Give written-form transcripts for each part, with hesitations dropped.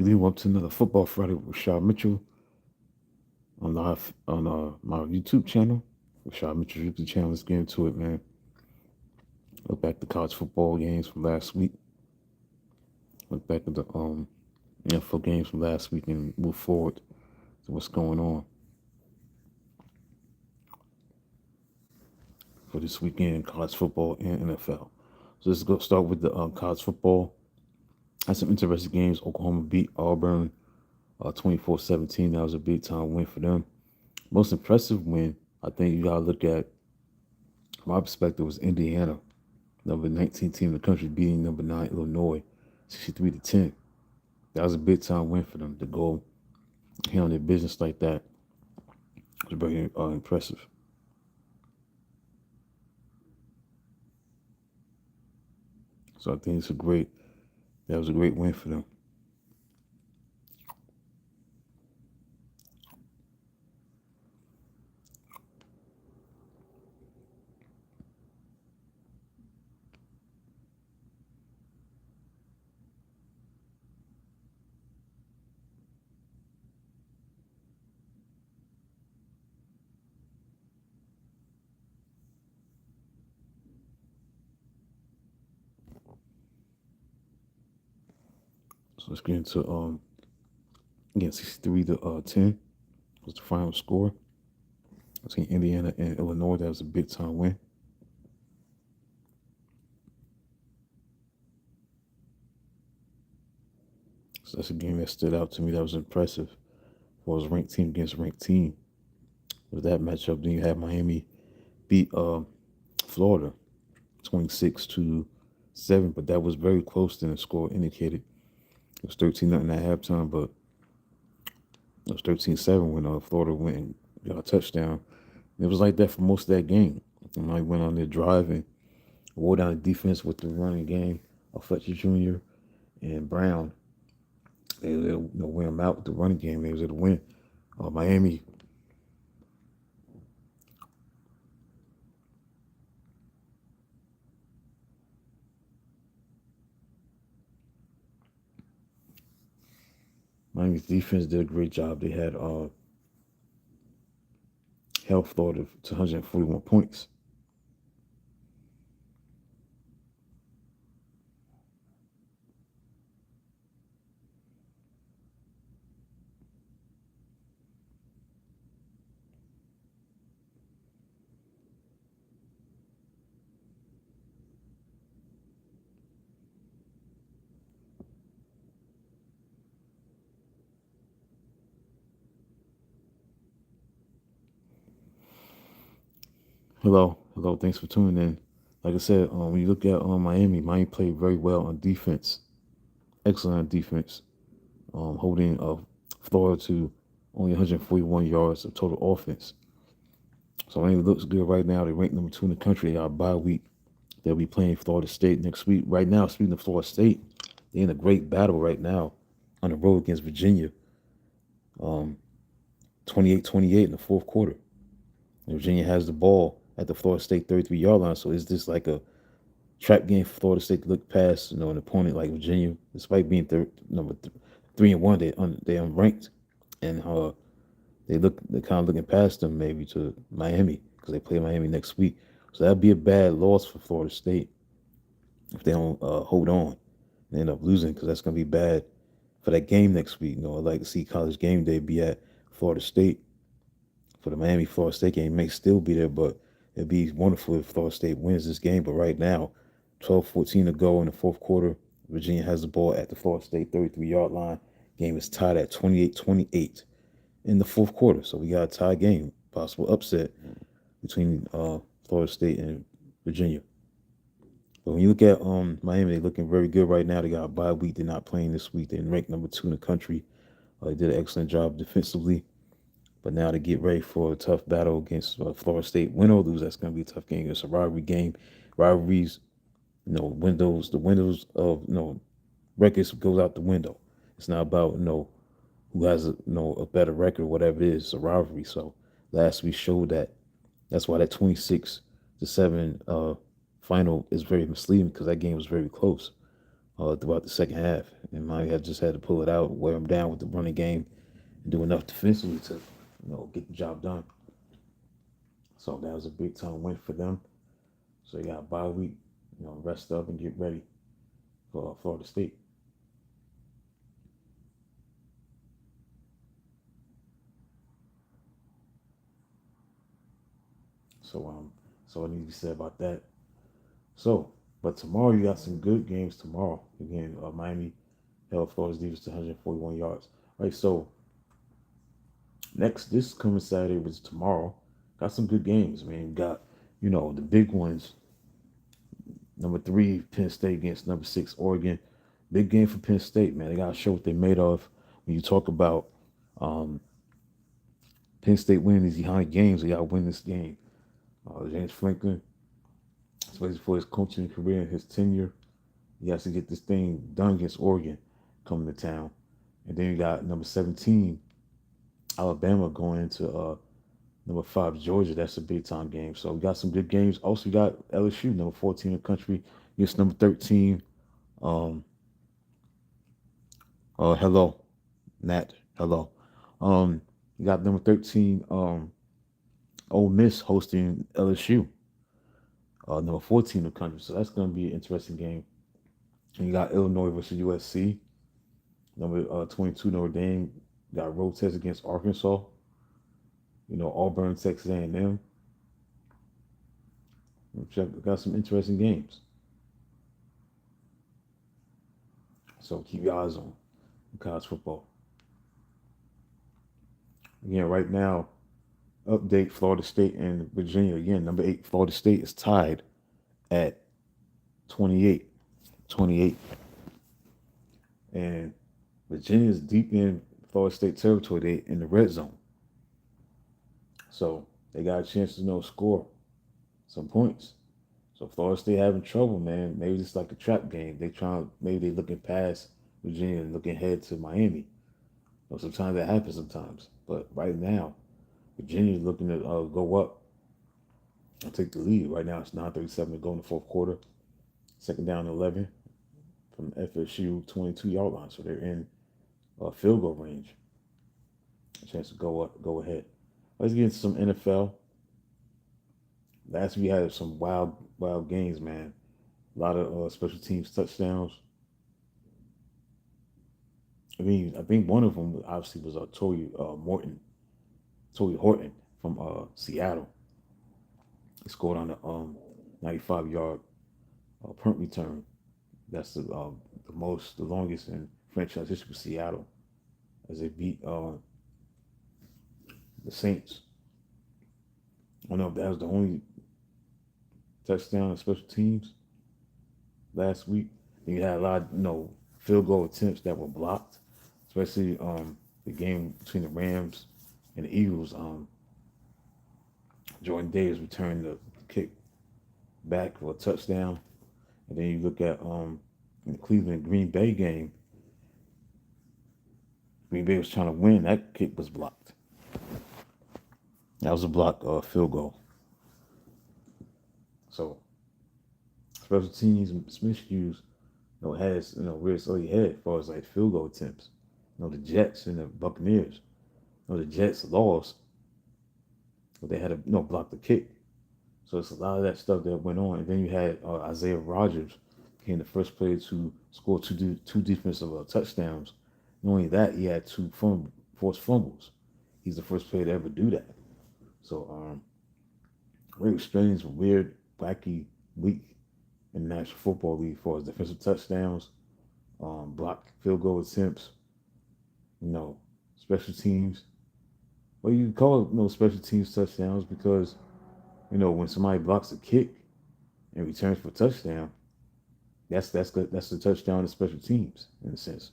Good evening, welcome to another Football Friday with Rashad Mitchell on live on my YouTube channel. Rashad Mitchell's YouTube channel. Let's get into it, man. Look back at the college football games from last week. Look back at the NFL games from last week and move forward to what's going on for this weekend in college football and NFL. So let's go start with the college football. Had some interesting games. Oklahoma beat Auburn 24-17. That was a big time win for them. Most impressive win, I think you gotta look at, from my perspective, was Indiana, number 19 team in the country, beating number 9 Illinois, 63-10. That was a big time win for them to go handle their business like that. It was very impressive. So I think that was a great win for them. So let's get into again 63-10 was the final score between Indiana and Illinois. That was a big time win. So that's a game that stood out to me. That was impressive. For was ranked team against ranked team. With that matchup, then you had Miami beat Florida 26-7, but that was very close than the score indicated. It was 13-0 at halftime, but it was 13-7 when Florida went and got a touchdown. It was like that for most of that game. And I went on there driving, wore down the defense with the running game of Fletcher Jr. and Brown. They were able to win them out with the running game. They was able to win. Miami, Miami's defense did a great job. They had held Florida to 141 points. Hello. Thanks for tuning in. Like I said, when you look at Miami played very well on defense. Excellent on defense, holding Florida to only 141 yards of total offense. So Miami looks good right now. They rank number 2 in the country. They got a bye week. They'll be playing Florida State next week. Right now, speaking of Florida State, they're in a great battle right now on the road against Virginia. 28-28 in the fourth quarter. And Virginia has the ball at the Florida State 33-yard line. So is this like a trap game for Florida State to look past, an opponent like Virginia, despite being number 3-1, they unranked, and they're kind of looking past them maybe to Miami because they play Miami next week. So that'd be a bad loss for Florida State if they don't hold on and end up losing, because that's gonna be bad for that game next week. I'd like to see College Game Day be at Florida State for the Miami Florida State game. It may still be there, but it'd be wonderful if Florida State wins this game. But right now, 12-14 to go in the fourth quarter. Virginia has the ball at the Florida State 33-yard line. Game is tied at 28-28 in the fourth quarter. So we got a tie game, possible upset between Florida State and Virginia. But when you look at Miami, they're looking very good right now. They got a bye week. They're not playing this week. They're ranked number 2 in the country. They did an excellent job defensively. But now to get ready for a tough battle against Florida State, win or lose, that's going to be a tough game. It's a rivalry game. Rivalries, the windows of records goes out the window. It's not about who has a better record, whatever it is. It's a rivalry. So last week showed that. That's why that 26-7 final is very misleading, because that game was very close. throughout the second half. And Miami had just had to pull it out, wear them down with the running game, and do enough defensively to, get the job done. So that was a big time win for them. So they got a bye week, rest up and get ready for Florida State. So so what needs to be said about that. So, but tomorrow you got some good games tomorrow. Again, Miami held Florida's defense to 141 yards. All right, so next this coming Saturday was tomorrow. Got some good games, man. You got, the big ones. Number three, Penn State against number six, Oregon. Big game for Penn State, man. They gotta show what they're made of. When you talk about um, Penn State winning these behind games, they gotta win this game. James Franklin, especially for his coaching career and his tenure, he has to get this thing done against Oregon coming to town. And then you got number 17, Alabama going into number five, Georgia. That's a big time game. So we got some good games. Also, we got LSU, number 14 in the country, against number 13. Um, hello, Nat. Hello. You got number 13, Ole Miss hosting LSU, number 14 in the country. So that's going to be an interesting game. And you got Illinois versus USC. Number 22, Notre Dame got road test against Arkansas. Auburn, Texas A&M. Got some interesting games. So keep your eyes on college football. Again, right now, update Florida State and Virginia. Again, number 8, Florida State is tied at 28. 28. And Virginia is deep in Florida State territory. They in the red zone. So they got a chance to score some points. So Florida State having trouble, man. Maybe it's like a trap game. Maybe they looking past Virginia and looking ahead to Miami. Sometimes that happens sometimes. But right now, Virginia is looking to go up and take the lead. Right now it's 9:37 to go in the fourth quarter. Second down 11 from FSU 22-yard line. So they're in field goal range. A chance to go ahead. Let's get into some NFL. Last week we had some wild games, man. A lot of special teams touchdowns. I think one of them obviously was Tory Horton from Seattle. He scored on a 95-yard punt return. That's the longest in franchise history for Seattle, as they beat the Saints. I don't know if that was the only touchdown in special teams last week. You had a lot of field goal attempts that were blocked, especially the game between the Rams and the Eagles. Jordan Davis returned the kick back for a touchdown. And then you look at in the Cleveland Green Bay game, Green Bay was trying to win. That kick was blocked. That was a block field goal. So special teams, Smith Hughes, has where it's already headed as far as like field goal attempts. The Jets and the Buccaneers. The Jets lost, but they had to block the kick. So it's a lot of that stuff that went on. And then you had Isaiah Rodgers became the first player to score two defensive touchdowns. Not only that, he had two forced fumbles. He's the first player to ever do that. So very strange, weird, wacky week in the National Football League for his defensive touchdowns, blocked field goal attempts, special teams. Well, you call it special teams touchdowns because when somebody blocks a kick and returns for a touchdown, that's the touchdown in special teams in a sense.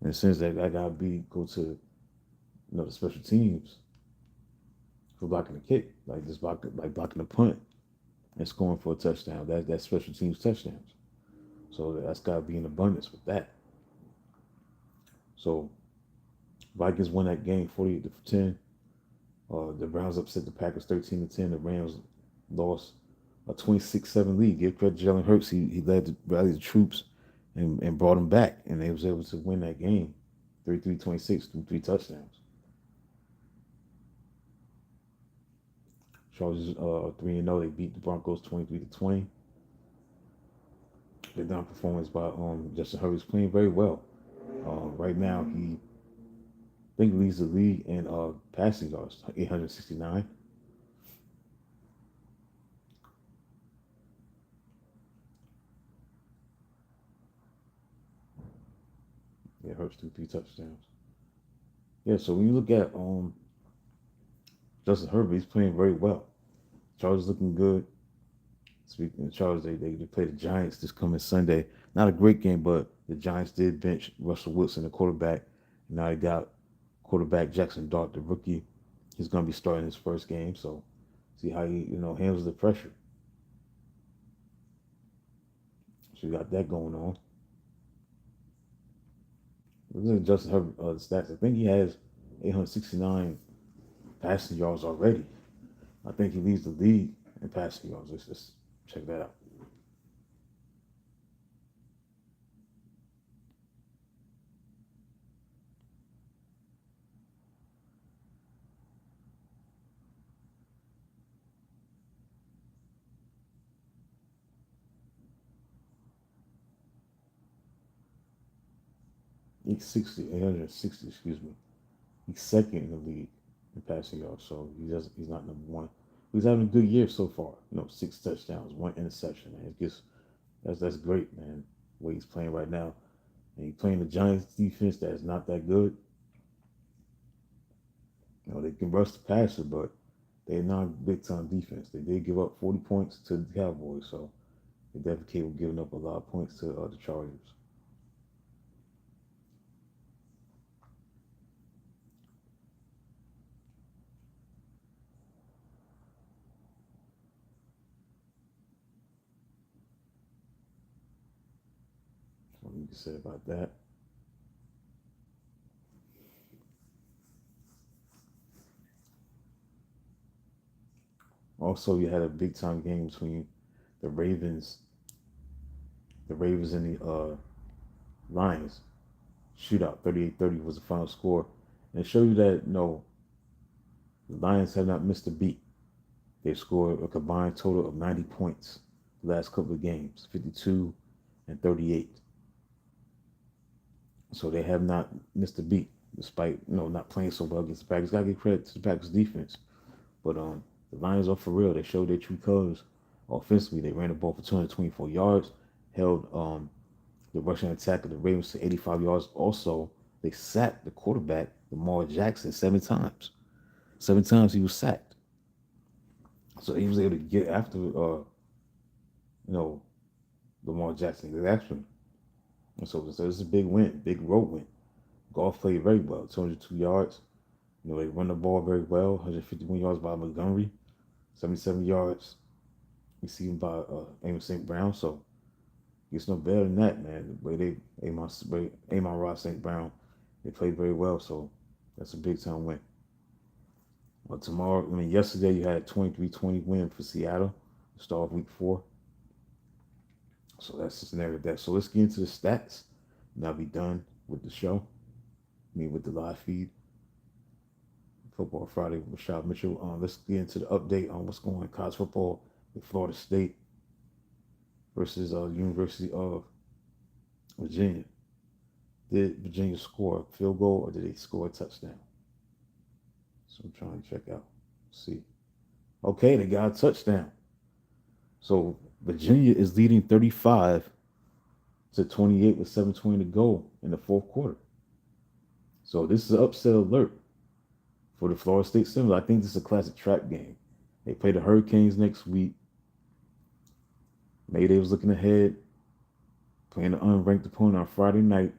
In the sense that I gotta go to the special teams for blocking a kick, like blocking a punt and scoring for a touchdown. That's special teams touchdowns. So that's gotta be in abundance with that. So Vikings won that game 48-10. The Browns upset the Packers 13-10. The Rams lost a 26-7 lead. Give credit to Jalen Hurts. He led the rally the troops and brought them back, and they was able to win that game, 33-26 through 3 touchdowns. Chargers 3-0. They beat the Broncos 23-20. The down performance by Justin Herbert's playing very well. Right now he I think leads the league in passing yards, 869. Yeah, Hurts threw 3 touchdowns. Yeah, so when you look at Justin Herbert, he's playing very well. Chargers looking good. Speaking of Chargers, they play the Giants this coming Sunday. Not a great game, but the Giants did bench Russell Wilson, the quarterback. Now they got quarterback Jackson Dart, the rookie. He's going to be starting his first game, so see how he handles the pressure. So you got that going on. Look at Justin Herbert stats. I think he has 869 passing yards already. I think he leads the league in passing yards. Let's check that out. 860, excuse me. He's second in the league in passing yards, so he's not number one. He's having a good year so far. 6 touchdowns, 1 interception, man. It's just that's great, man. The way he's playing right now. And he's playing the Giants defense that is not that good. They can rush the passer, but they're not a big time defense. They did give up 40 points to the Cowboys, so they're definitely capable of giving up a lot of points to the Chargers. What you can say about that. Also, you had a big time game between the Ravens, the Ravens and the Lions. Shootout, 38-30 was the final score. And it showed you that the Lions have not missed a beat. They've scored a combined total of 90 points the last couple of games, 52 and 38. So they have not missed a beat, despite not playing so well against the Packers. Gotta give credit to the Packers defense. But the Lions are for real. They showed their true colors offensively. They ran the ball for 224 yards, held the rushing attack of the Ravens to 85 yards. Also, they sacked the quarterback, Lamar Jackson, 7 times. 7 times he was sacked. So he was able to get after you know, Lamar Jackson, get after him. And so this is a big win, big road win. Golf played very well, 202 yards. They run the ball very well, 151 yards by Montgomery, 77 yards receiving by Amos St. Brown. So it's no better than that, man. The way Amon Ross St. Brown, they played very well. So that's a big time win. Well, yesterday you had a 23-20 win for Seattle to start off week 4. So that's just narrative that. So let's get into the stats. And I'll be done with the show. With the live feed. Football Friday with Rashad Mitchell. Let's get into the update on what's going on in college football with Florida State versus University of Virginia. Did Virginia score a field goal or did they score a touchdown? So I'm trying to check out. See. Okay, they got a touchdown. So Virginia is leading 35-28 with 7:20 to go in the fourth quarter. So this is an upset alert for the Florida State Seminoles. I think this is a classic trap game. They play the Hurricanes next week. Mayday was looking ahead, playing an unranked opponent on Friday night.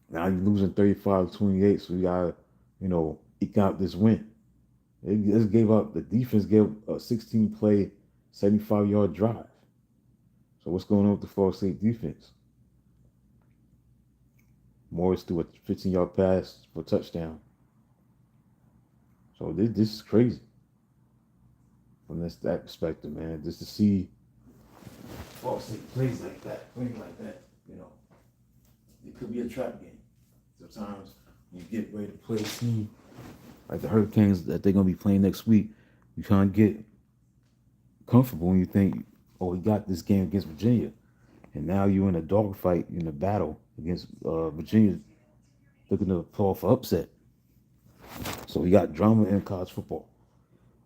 Now you're losing 35-28, so you gotta, eke out this win. They just gave up. The defense gave a 16-play, 75-yard drive. So what's going on with the Florida State defense? Morris threw a 15-yard pass for a touchdown. So this is crazy from that perspective, man. Just to see Florida State plays like that, playing like that, you know, it could be a trap game. Sometimes you get ready to play a team like the Hurricanes that they're gonna be playing next week. You kind of get comfortable when you think, oh, we got this game against Virginia, and now you're in a dogfight, in a battle against Virginia, looking to pull off an upset. So we got drama in college football.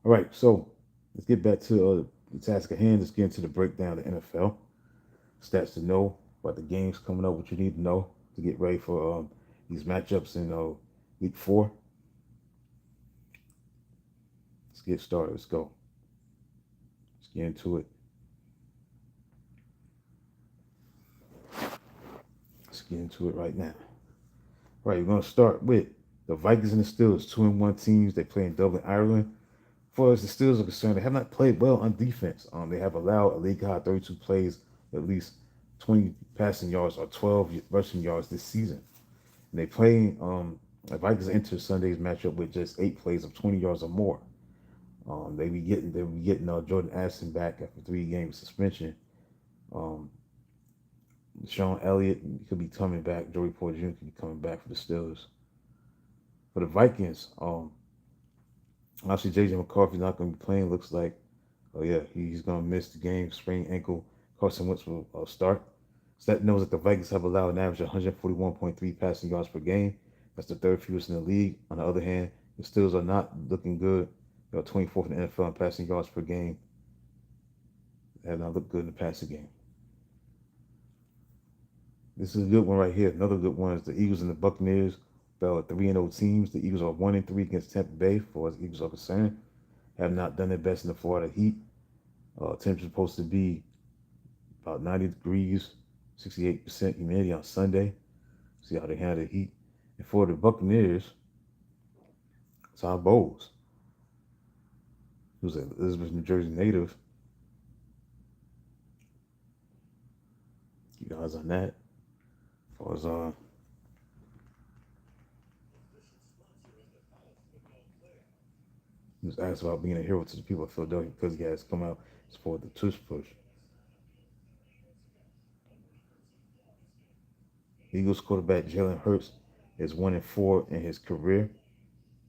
All right, so let's get back to the task at hand. Let's get into the breakdown of the NFL stats to know about the games coming up. What you need to know to get ready for these matchups in week 4. Let's get started. Let's go. Let's get into it. Let's get into it right now. All right, we're gonna start with the Vikings and the Steelers, 2-1 teams. They play in Dublin, Ireland. As far as the Steelers are concerned, they have not played well on defense. They have allowed a league high 32 plays, at least 20 passing yards or 12 rushing yards this season. And they play the Vikings enter Sunday's matchup with just 8 plays of 20 yards or more. They be getting Jordan Addison back after 3 games suspension. Um, Sean Elliott could be coming back. Joey Porter Jr. could be coming back for the Steelers. For the Vikings, obviously JJ McCarthy's not going to be playing. Looks like, oh yeah, he's going to miss the game. Sprained ankle. Carson Wentz will start. So that knows that the Vikings have allowed an average of 141.3 passing yards per game. That's the third fewest in the league. On the other hand, the Steelers are not looking good. They're 24th in the NFL in passing yards per game. They have not looked good in the passing game. This is a good one right here. Another good one is the Eagles and the Buccaneers. Fell at 3-0 teams. The Eagles are 1-3 against Tampa Bay, as far as the Eagles are concerned. Have not done their best in the Florida heat. Temperature supposed to be about 90 degrees, 68% humidity on Sunday. See how they handle the heat. And for the Buccaneers, Todd Bowles, who's an Elizabeth, New Jersey native. Keep your eyes on that. As far as he was asked about being a hero to the people of Philadelphia because he has come out and supported the tush push. Eagles quarterback Jalen Hurts is 1-4 in his career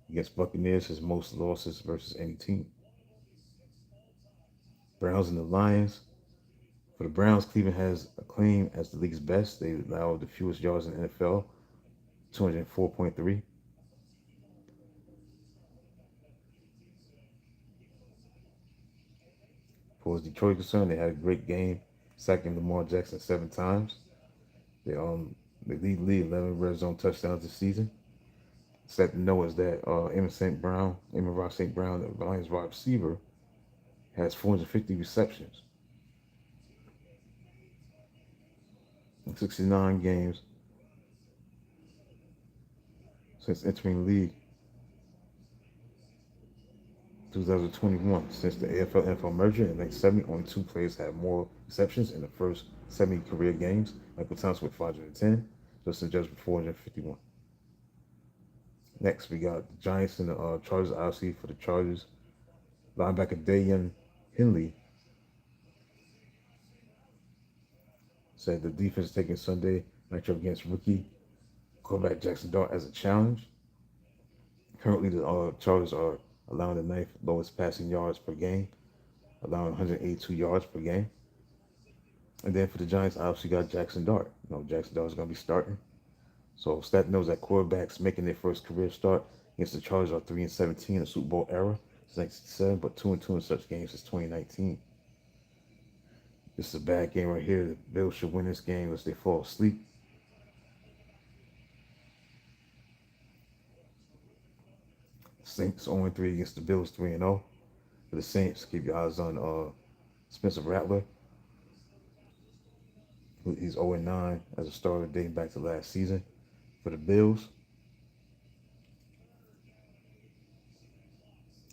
against Buccaneers, his most losses versus any team. Browns and the Lions. For the Browns, Cleveland has a claim as the league's best. They allow the fewest yards in the NFL, 204.3. For Detroit concerned, they had a great game, sacking Lamar Jackson 7 times. They lead the league 11 red zone touchdowns this season. Sad to know is that Amon Ross St. Brown, the Lions wide receiver, has 450 receptions in 69 games since entering the league 2021. Since the AFL-NFL merger in 1970, only 2 players had more receptions in the first 70 career games. Michael Thompson with 510, Justin Judge with 451. Next, we got the Giants and the Chargers. Obviously, for the Chargers, linebacker Dayan Henley said the defense is taking Sunday matchup against rookie quarterback Jackson Dart as a challenge. Currently, the Chargers are allowing the 9th lowest passing yards per game, allowing 182 yards per game. And then for the Giants, I obviously got Jackson Dart. Jackson Dart is going to be starting. So Stat knows that quarterbacks making their first career start against the Chargers are 3-17 in the Super Bowl era since 1967, but 2-2 in such games since 2019. This is a bad game right here. The Bills should win this game unless they fall asleep. Saints 0-3 against the Bills, 3-0. For the Saints, keep your eyes on Spencer Rattler. He's 0-9 as a starter dating back to last season. For the Bills,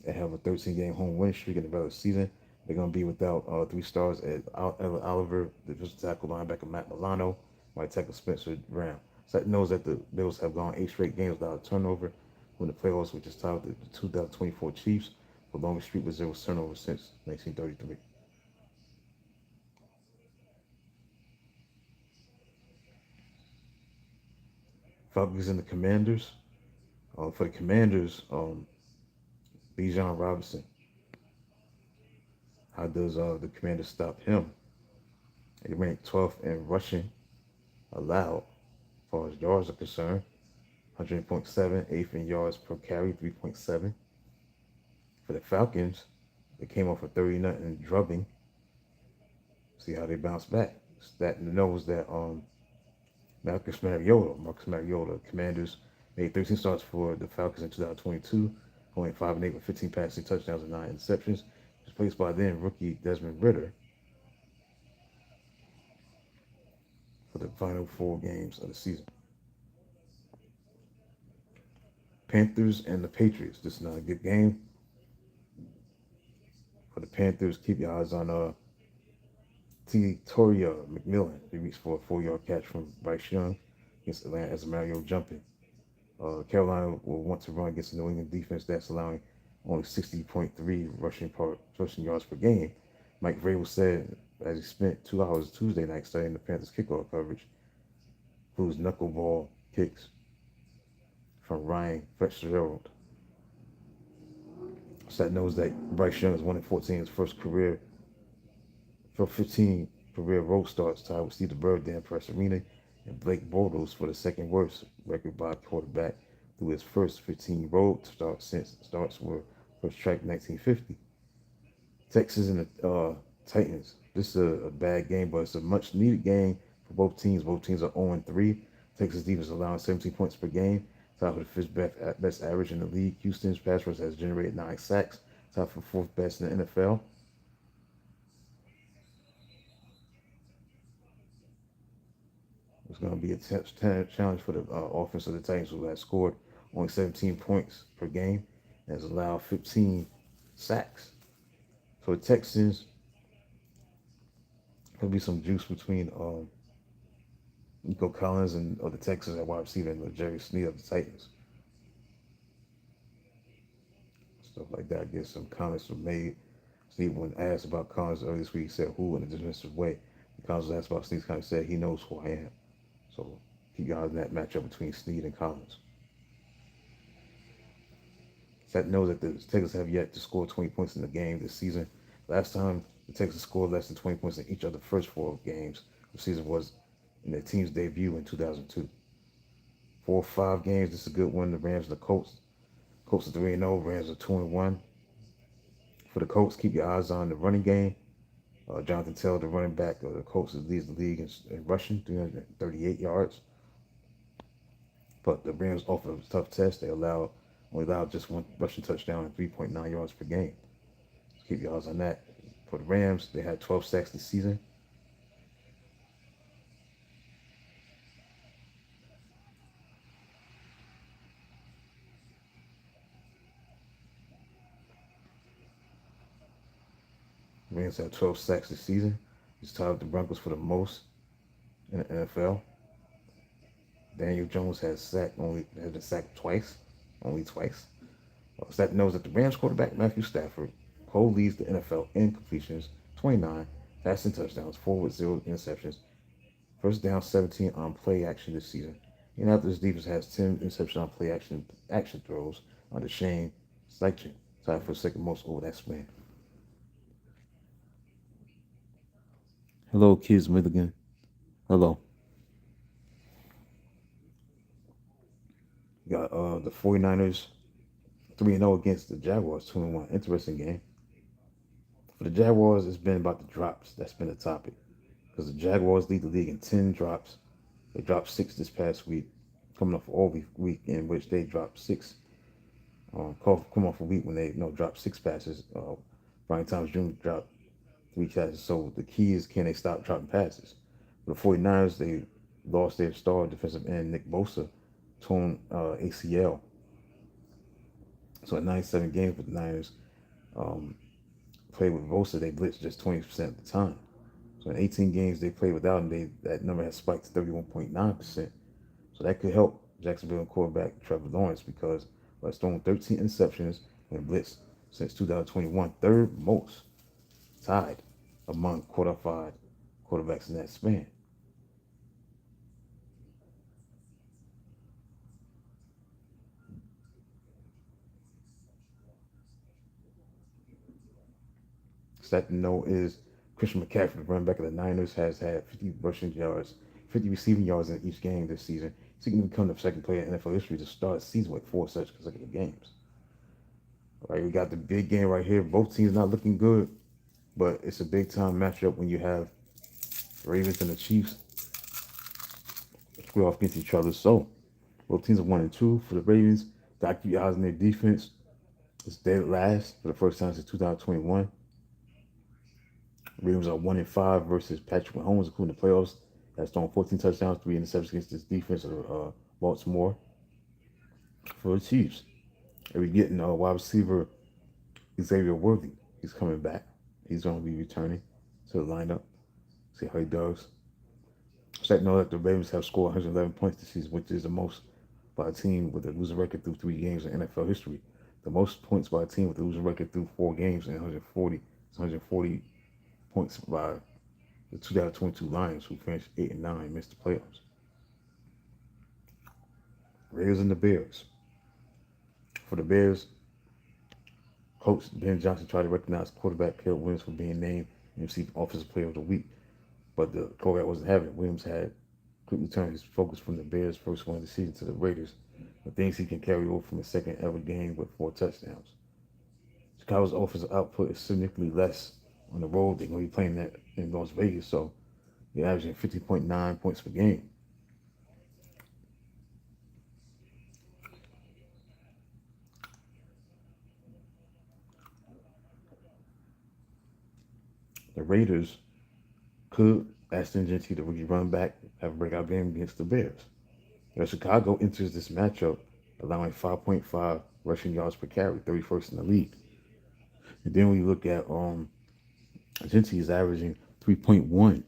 they have a 13-game home win streak in the regular season. They're going to be without 3 stars at Oliver, the defensive tackle linebacker Matt Milano, right tackle Spencer Brown. So that knows that the Bills have gone 8 straight games without a turnover when the playoffs, which is tied with the 2024 Chiefs, the longest streak with 0 turnovers since 1933. Falcons and the Commanders. For the Commanders, Bijan Robinson. How does the Commanders stop him? They ranked 12th in rushing allowed, as far as yards are concerned. 100.7, 8th in yards per carry, 3.7. For the Falcons, they came off a 30 nothing drubbing. See how they bounce back. That knows that Marcus Mariota, Commanders made 13 starts for the Falcons in 2022, going 5-8 with 15 passing touchdowns and 9 interceptions. Replaced by then rookie Desmond Ritter for the final 4 games of the season. Panthers and the Patriots. This is not a good game for the Panthers. Keep your eyes on Toria McMillan. He reached for a 4-yard catch from Bryce Young against Atlanta as Mario jumping. Carolina will want to run against the New England defense that's allowing only 60.3 rushing yards per game. Mike Vrabel said as he spent 2 hours Tuesday night studying the Panthers kickoff coverage, includes knuckleball kicks from Ryan Fitzgerald. Stat knows that Bryce Young is 1-14 in his first 15 career road starts, tied with Steve DeBerg, Dan Presserina, and Blake Bortles for the second worst record by a quarterback through his first 15 road starts since starts were first tracked in 1950. Texas and the Titans. This is a bad game, but it's a much needed game for both teams. Both teams are 0-3. Texas defense allowing 17 points per game, tied for the fifth best average in the league. Houston's pass rush has generated 9 sacks, tied for fourth best in the NFL. It's going to be a challenge for the offense of the Titans, who has scored only 17 points per game and has allowed 15 sacks. So the Texans, there'll be some juice between Nico Collins and the Texans at wide receiver and Jerry Sneed of the Titans. Stuff like that. I guess some comments were made. Sneed, when asked about Collins earlier this week, said who in a dismissive way. Collins was asked about Sneed, kind of said he knows who I am. So keep your eyes on that matchup between Sneed and Collins. That knows that the Texans have yet to score 20 points in the game this season. Last time the Texans scored less than 20 points in each of the first 4 games of the season was in their team's debut in 2002. 4 or 5 games, this is a good one. The Rams and the Colts. Colts are 3-0, Rams are 2-1. For the Colts, keep your eyes on the running game. Jonathan Taylor, the running back of the Colts, leads the league in rushing, 338 yards. But the Rams offered a tough test. They only allowed just 1 rushing touchdown and 3.9 yards per game. So keep your eyes on that. For the Rams, they had 12 sacks this season. The Rams had 12 sacks this season. He's tied with the Broncos for the most in the NFL. Daniel Jones has been sacked twice, only twice. Stat knows that the Rams quarterback Matthew Stafford co-leads the NFL in completions, 29, passing touchdowns, 4 with 0 interceptions, first down 17 on play action this season. Indianapolis defense has 10 interceptions on play action throws under Shane Steichen, tied for second most over that span. Hello, kids, Milligan. Hello. Got the 49ers 3-0 against the Jaguars, 2-1. Interesting game. For the Jaguars, it's been about the drops. That's been the topic. Because the Jaguars lead the league in 10 drops. They dropped 6 this past week, coming off all week in which they dropped 6. Come off a week when they dropped 6 passes. Brian Thomas Jr. dropped 3 passes. So the key is, can they stop dropping passes? For the 49ers, they lost their star defensive end, Nick Bosa, torn ACL. So in 97 games with the Niners, played with Bosa, they blitzed just 20% of the time. So in 18 games they played without him, that number has spiked to 31.9%. So that could help Jacksonville quarterback Trevor Lawrence, because he's thrown 13 interceptions when blitzed since 2021, third most, tied among qualified quarterbacks in that span. stat to know is Christian McCaffrey, the running back of the Niners, has had 50 rushing yards, 50 receiving yards in each game this season. So he can become the second player in NFL history to start a season with four such consecutive games. All right, we got the big game right here. Both teams not looking good, but it's a big time matchup when you have the Ravens and the Chiefs square off against each other. So both teams are 1-2 for the Ravens. Got to keep your eyes on their defense. It's dead last for the first time since 2021. Ravens are 1-5 versus Patrick Mahomes, including the playoffs. Has thrown 14 touchdowns, 3 interceptions against this defense of Baltimore. For the Chiefs, and we're getting a wide receiver Xavier Worthy. He's coming back. He's going to be returning to the lineup. See how he does. So I know that the Ravens have scored 111 points this season, which is the most by a team with a losing record through 3 games in NFL history. The most points by a team with a losing record through 4 games and 140 points by the 2022 Lions, who finished 8-9, missed the playoffs. Raiders and the Bears. For the Bears, Coach Ben Johnson tried to recognize quarterback Caleb Williams for being named and received Offensive Player of the Week, but the quarterback wasn't having it. Williams had quickly turned his focus from the Bears' first win of the season to the Raiders, but thinks he can carry over from his second ever game with 4 touchdowns. Chicago's offensive output is significantly less on the road. They're going to be playing that in Las Vegas, so they're averaging 50.9 points per game. The Raiders could, Ashton Genty, the rookie running back, have a breakout game against the Bears. Now, Chicago enters this matchup allowing 5.5 rushing yards per carry, 31st in the league. And then when you look at Genty is averaging 3.1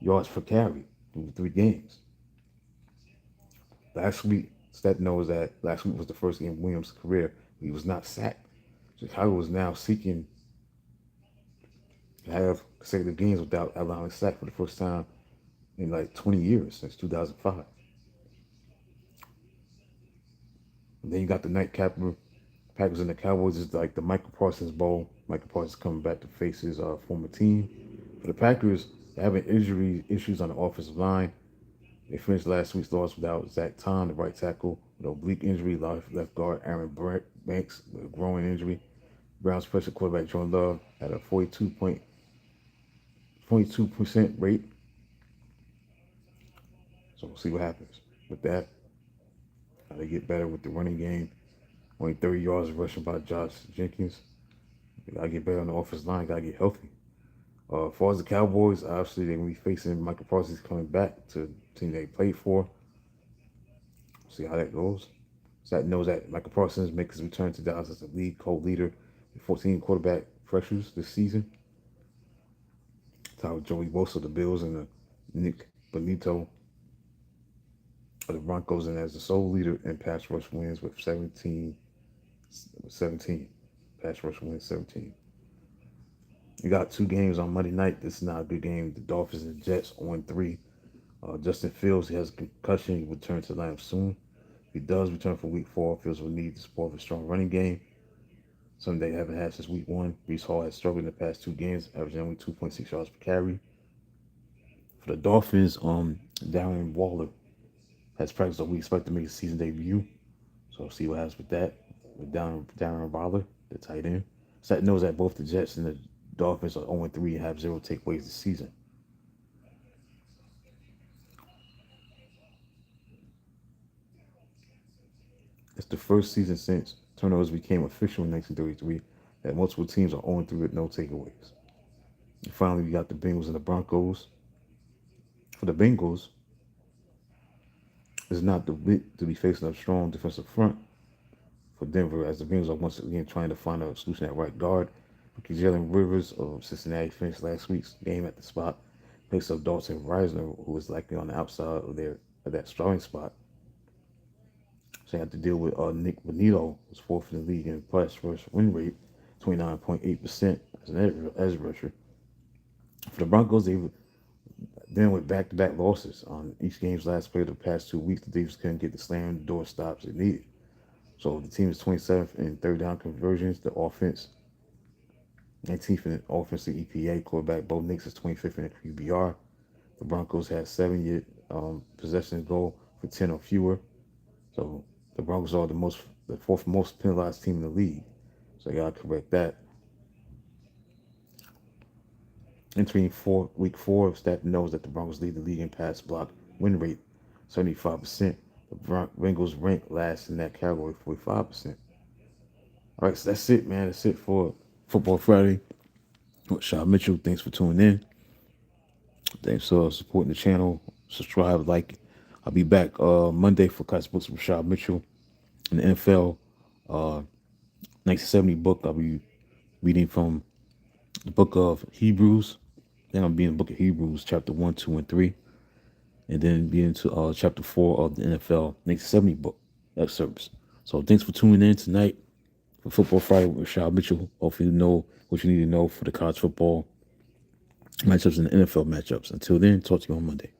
yards per carry through 3 games. Last week, stat knows that last week was the first game of Williams' career he was not sacked. Chicago is now seeking to have consecutive games without allowing a sack for the first time in like 20 years, since 2005. And then you got the nightcapper, Packers and the Cowboys. Is like the Michael Parsons Bowl. Michael Parsons coming back to face his former team. For the Packers, they're having injury issues on the offensive line. They finished last week's loss without Zach Tom, the right tackle, with oblique injury. Left guard Aaron Banks with a growing injury. Browns special quarterback Jordan Love had a 42% rate. So we'll see what happens with that. How they get better with the running game. Only 30 yards rushing by Josh Jenkins. They gotta get better on the offensive line. Gotta get healthy. As far as the Cowboys, obviously they're gonna be facing Michael Parsons coming back to the team they played for. See how that goes. So that knows that Michael Parsons makes his return to Dallas as a league co-leader with 14 quarterback pressures this season. Top Joey Bosa, the Bills, and Nick Bonito of the Broncos, and as the sole leader in pass rush wins with 17. Pass rush wins 17. You got 2 games on Monday night. This is not a good game. The Dolphins and the Jets 0-3. Justin Fields, he has a concussion. He will return to the lineup soon. If he does return for week 4, Fields will need the support of a strong running game, something they haven't had since week 1. Brees Hall has struggled in the past 2 games, averaging only 2.6 yards per carry. For the Dolphins, Darren Waller has practiced a week, expect to make his season debut. So see what happens with that. With Darren Waller, the tight end. So that knows that both the Jets and the Dolphins are 0-3 and have 0 takeaways this season. It's the first season since turnovers became official in 1933 that multiple teams are 0-3 with no takeaways. And finally, we got the Bengals and the Broncos. For the Bengals, it's not the wit to be facing a strong defensive front for Denver, as the Bengals are once again trying to find a solution at right guard. Rookie Jalen Rivers of Cincinnati finished last week's game at the spot, placed up Dalton Reisner, who was likely on the outside of that starting spot. So they had to deal with Nick Bonito, who's 4th in the league in pass rush win rate, 29.8% as an edge rusher. For the Broncos, they then with back-to-back losses on each game's last play of the past 2 weeks. The Davis couldn't get the slam door stops it needed. So the team is 27th in third down conversions. The offense 19th in offensive EPA. Quarterback Bo Nix is 25th in QBR. The Broncos had 70 possessions goal for 10 or fewer. So the Broncos are the fourth most penalized team in the league. So you gotta correct that. Entering week four, stat knows that the Broncos lead the league in pass block win rate, 75%. The Bengals rank last in that category, 45%. All right, so that's it, man. That's it for Football Friday with Rashad Mitchell. Thanks for tuning in. Thanks for supporting the channel. Subscribe, like. I'll be back Monday for Class Books with Rashad Mitchell in the NFL 1970 book. I'll be reading from the book of Hebrews. Then I'll be in the book of Hebrews, chapter 1, 2, and 3. And then be into chapter 4 of the NFL 1970 book excerpts. So thanks for tuning in tonight for Football Friday with Rashad Mitchell. Hopefully you know what you need to know for the college football matchups and the NFL matchups. Until then, talk to you on Monday.